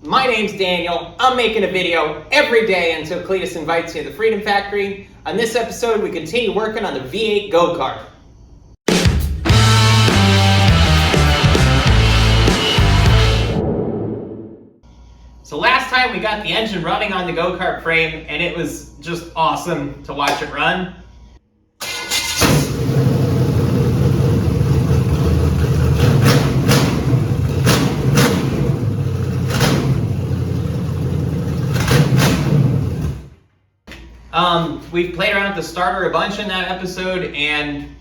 My name's Daniel. I'm making a video every day until Cleetus invites me to the Freedom Factory. On this episode, we continue working on the V8 go-kart. So last time we got the engine running on the go-kart frame, and it was just awesome to watch it run. We've played around with the starter a bunch in that episode, and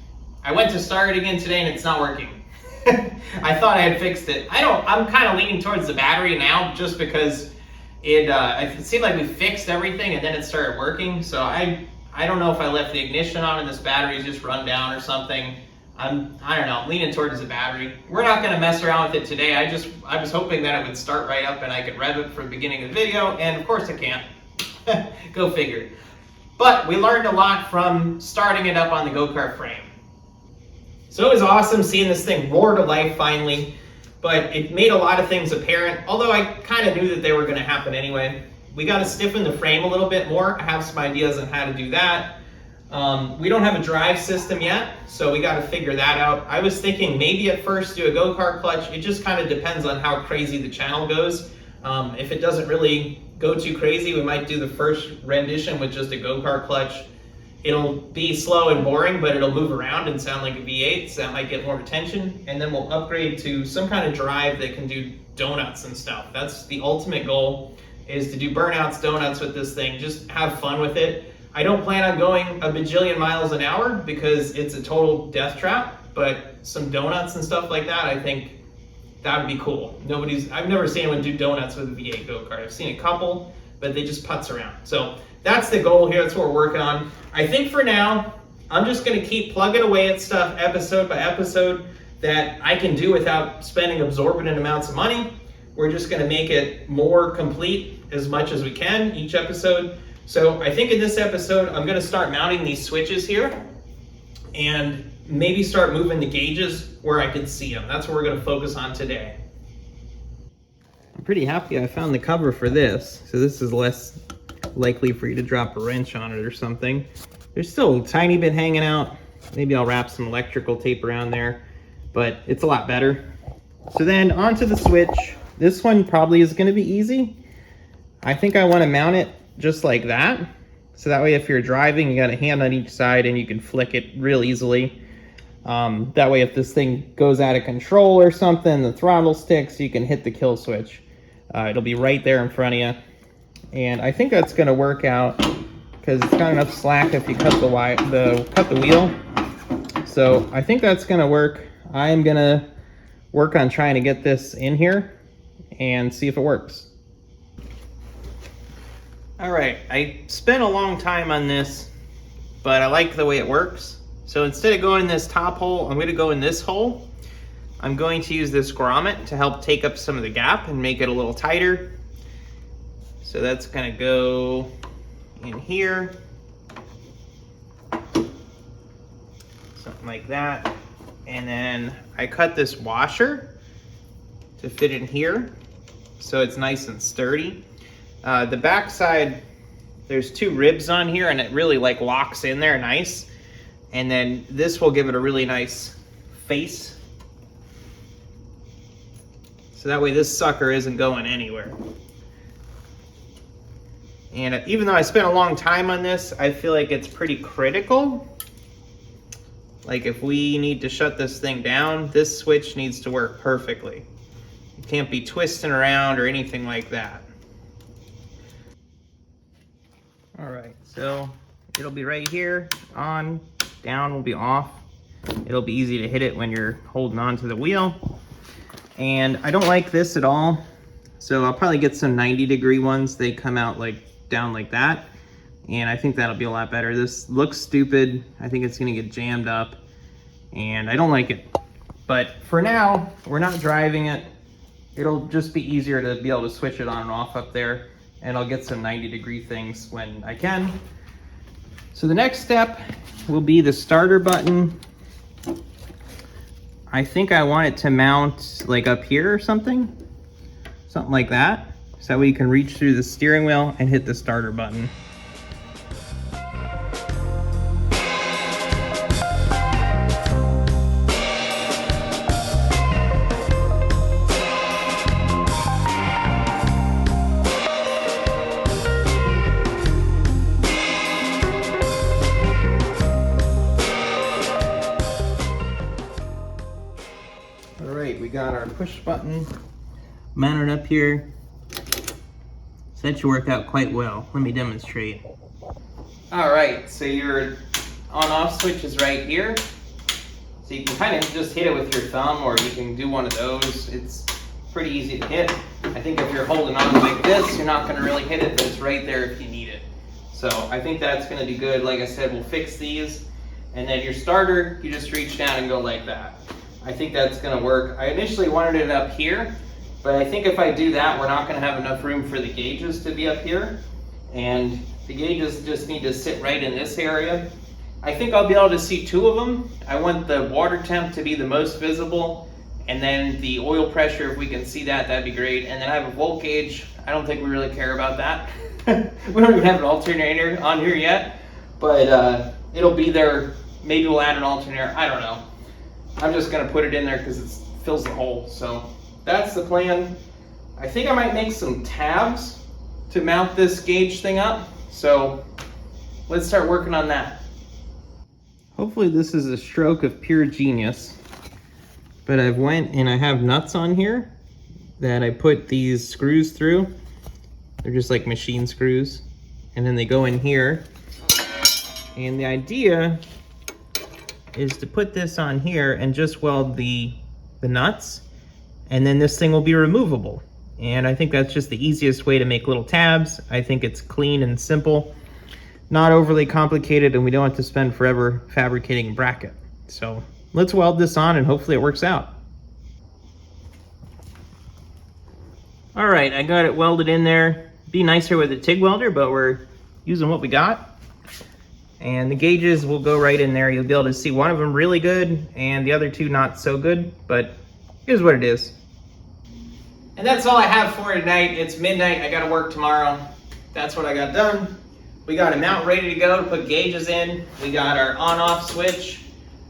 I went to start it again today and it's not working. I thought I had fixed it. I'm kind of leaning towards the battery now just because it seemed like we fixed everything and then it started working. So I don't know if I left the ignition on and this battery's just run down or something. I don't know, I'm leaning towards the battery. We're not gonna mess around with it today. I was hoping that it would start right up and I could rev it for the beginning of the video, and of course it can't. Go figure. But we learned a lot from starting it up on the go-kart frame. So it was awesome seeing this thing roar to life finally, but it made a lot of things apparent, although I kind of knew that they were going to happen anyway. We got to stiffen the frame a little bit more. I have some ideas on how to do that. We don't have a drive system yet, so we got to figure that out. I was thinking maybe at first do a go-kart clutch. It just kind of depends on how crazy the channel goes. If it doesn't really go too crazy, we might do the first rendition with just a go-kart clutch. It'll be slow and boring, but it'll move around and sound like a V8, so that might get more attention. And then we'll upgrade to some kind of drive that can do donuts and stuff. That's the ultimate goal, is to do burnouts, donuts with this thing. Just have fun with it. I don't plan on going a bajillion miles an hour because it's a total death trap, but some donuts and stuff like that, I think that would be cool. I've never seen anyone do donuts with a V8 go-kart. I've seen a couple, but they just putz around. So that's the goal here. That's what we're working on. I think for now, I'm just gonna keep plugging away at stuff episode by episode that I can do without spending exorbitant amounts of money. We're just gonna make it more complete as much as we can each episode. So I think in this episode, I'm gonna start mounting these switches here and maybe start moving the gauges where I could see them. That's what we're going to focus on today. I'm pretty happy I found the cover for this, so this is less likely for you to drop a wrench on it or something. There's still a tiny bit hanging out. Maybe I'll wrap some electrical tape around there, but it's a lot better. So then onto the switch. This one probably is going to be easy. I think I want to mount it just like that. So that way if you're driving, you got a hand on each side and you can flick it real easily. That way if this thing goes out of control or something, the throttle sticks, you can hit the kill switch. It'll be right there in front of you. And I think that's going to work out because it's got enough slack if you cut the wheel. So I think that's going to work. I'm going to work on trying to get this in here and see if it works. All right, I spent a long time on this, but I like the way it works. So instead of going in this top hole, I'm going to go in this hole. I'm going to use this grommet to help take up some of the gap and make it a little tighter. So that's going to go in here. Something like that. And then I cut this washer to fit in here so it's nice and sturdy. The back side, there's two ribs on here and it really like locks in there nice. And then this will give it a really nice face. So that way this sucker isn't going anywhere. And even though I spent a long time on this, I feel like it's pretty critical. Like if we need to shut this thing down, this switch needs to work perfectly. It can't be twisting around or anything like that. All right, so it'll be right here, on, down will be off. It'll be easy to hit it when you're holding on to the wheel. And I don't like this at all, so I'll probably get some 90-degree ones. They come out like down like that, and I think that'll be a lot better. This looks stupid. I think it's gonna get jammed up, and I don't like it. But for now, we're not driving it. It'll just be easier to be able to switch it on and off up there, and I'll get some 90-degree things when I can. So the next step will be the starter button. I think I want it to mount like up here or something like that. so that way you can reach through the steering wheel and hit the starter button. Alright, we got our push button mounted up here. So that should work out quite well. Let me demonstrate. Alright, so your on-off switch is right here. So you can kind of just hit it with your thumb, or you can do one of those. It's pretty easy to hit. I think if you're holding on like this, you're not going to really hit it, but it's right there if you need it. So I think that's going to do good. Like I said, we'll fix these. And then your starter, you just reach down and go like that. I think that's going to work. I initially wanted it up here, but I think if I do that, we're not going to have enough room for the gauges to be up here. And the gauges just need to sit right in this area. I think I'll be able to see two of them. I want the water temp to be the most visible, and then the oil pressure, if we can see that, that'd be great. And then I have a volt gauge. I don't think we really care about that. We don't even have an alternator on here yet, but it'll be there. Maybe we'll add an alternator, I don't know. I'm just gonna put it in there because it fills the hole. So that's the plan. I think I might make some tabs to mount this gauge thing up. So let's start working on that. Hopefully this is a stroke of pure genius, but I've went and I have nuts on here that I put these screws through. They're just like machine screws, and then they go in here. And the idea is to put this on here and just weld the nuts, and then this thing will be removable. And I think that's just the easiest way to make little tabs. I think it's clean and simple, not overly complicated, and we don't have to spend forever fabricating a bracket. So let's weld this on and hopefully it works out. All right, I got it welded in there. Be nicer with a TIG welder, but we're using what we got. And the gauges will go right in there. You'll be able to see one of them really good and the other two not so good, but here's what it is. And that's all I have for tonight. It's midnight, I gotta work tomorrow. That's what I got done. We got a mount ready to go to put gauges in. We got our on-off switch.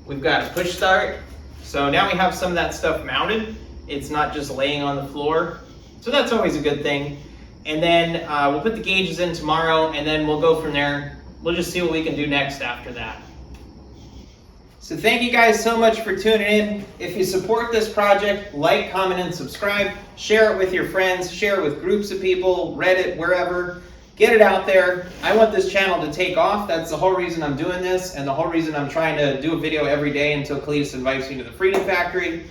We've got a push start. So now we have some of that stuff mounted. It's not just laying on the floor. So that's always a good thing. And then we'll put the gauges in tomorrow, and then we'll go from there. We'll just see what we can do next after that. So thank you guys so much for tuning in. If you support this project, like, comment, and subscribe. Share it with your friends. Share it with groups of people, Reddit, wherever. Get it out there. I want this channel to take off. That's the whole reason I'm doing this, and the whole reason I'm trying to do a video every day until Cleetus invites me to the Freedom Factory,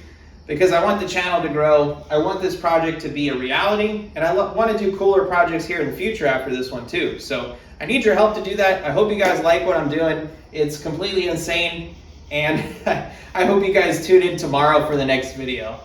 because I want the channel to grow. I want this project to be a reality, and I want to do cooler projects here in the future after this one too. So I need your help to do that. I hope you guys like what I'm doing. It's completely insane, and I hope you guys tune in tomorrow for the next video.